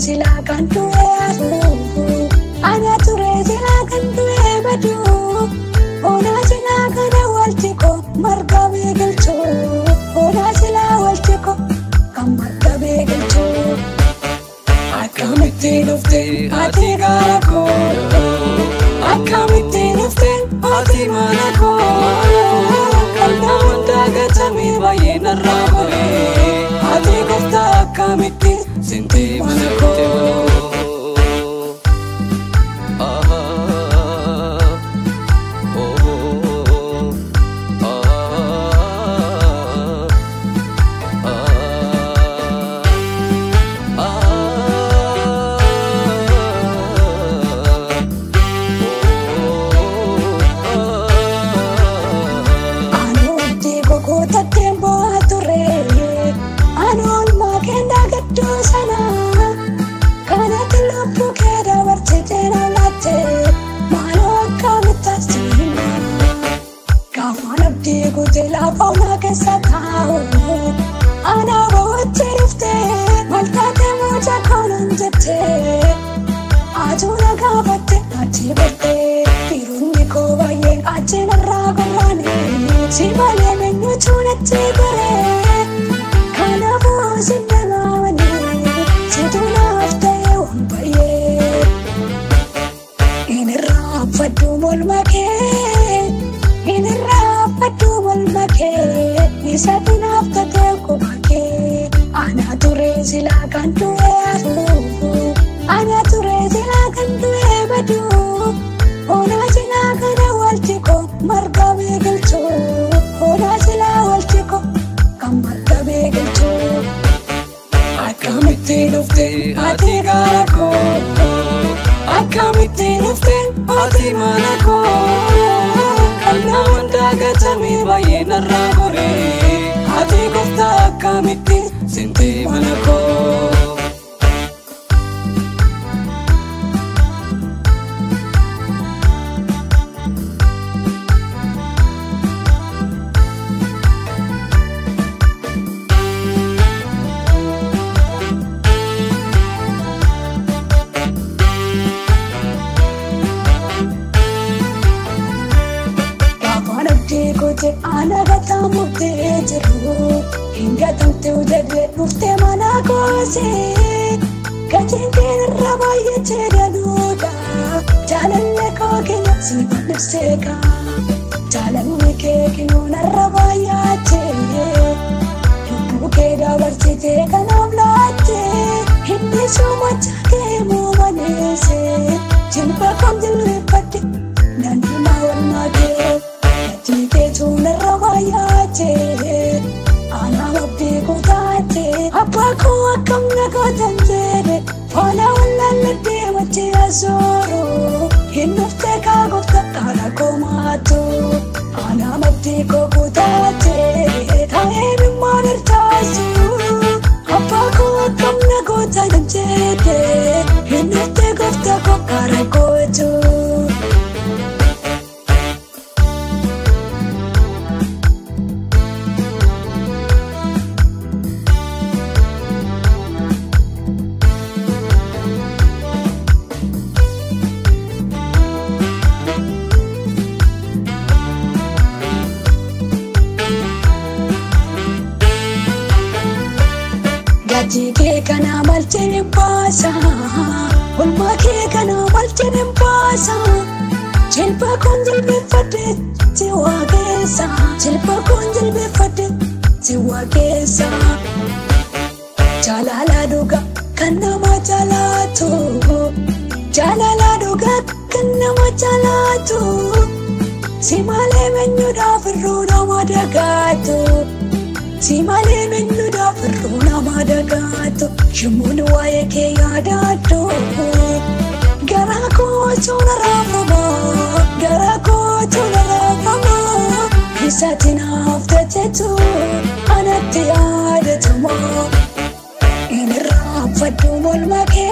sila kan tuwe ana ture sila kan tuwe badu ona sila kan waltiko marga begelcho ona sila waltiko kam marga begelcho akamite nufte ati garako akamite nufte ati manako kalna mandaga tami bayena rabore ati gofta akamite sente manako ana botirifte maltate moja kononjete ajuna gabate achibate tirunni ko vaye achena ragorane sibale mennu chunette gore kana bosinawani situna afte umbaye inra fadu molmake inra fadu molmake isatin afte ko ke ana ture sila kan tuwe ana ture sila kan tuwe badu ona sila kan waltiko marga begelcho ona sila waltiko kam marga begelcho akamite nufte ati garako akamite nufte ati manako kalna mandaga tami bayena rabore ati gofta akamite sente manako ana gata mukte jiru hinga tamte ujade nufte manako se kachinte rabaye chedanuda jalalle ko kina sibanuseka jalalle ke kinona rabaya che buke da varchite kanamlache hindi somacha ke mumanese jilpa kam jilwe patte nani mawal mage Tite chuna rabaya che ana mabdi ko tache appa ko akam na ko tanjere ola wala lade wache azoro hinufte ka gofta kara ko mato ana mabdi ko tache thae bimaner tasu appa ko akam na ko tanjere hinufte gofta ko kara ko jo Jike kana malchene pasa ulma ke kana malchene pasa chilpa konjil be fate tiwa kesa chilpa konjil be fate tiwa kesa jalala duga kana machalatu jalala duga kana machalatu simale menyu da firuna madagatu simale mennu da firuna madagato shumunu waye ke yadato garako chuna rafama garako chuna rafama hisatina aftetu anati adetuma inra fadu molmake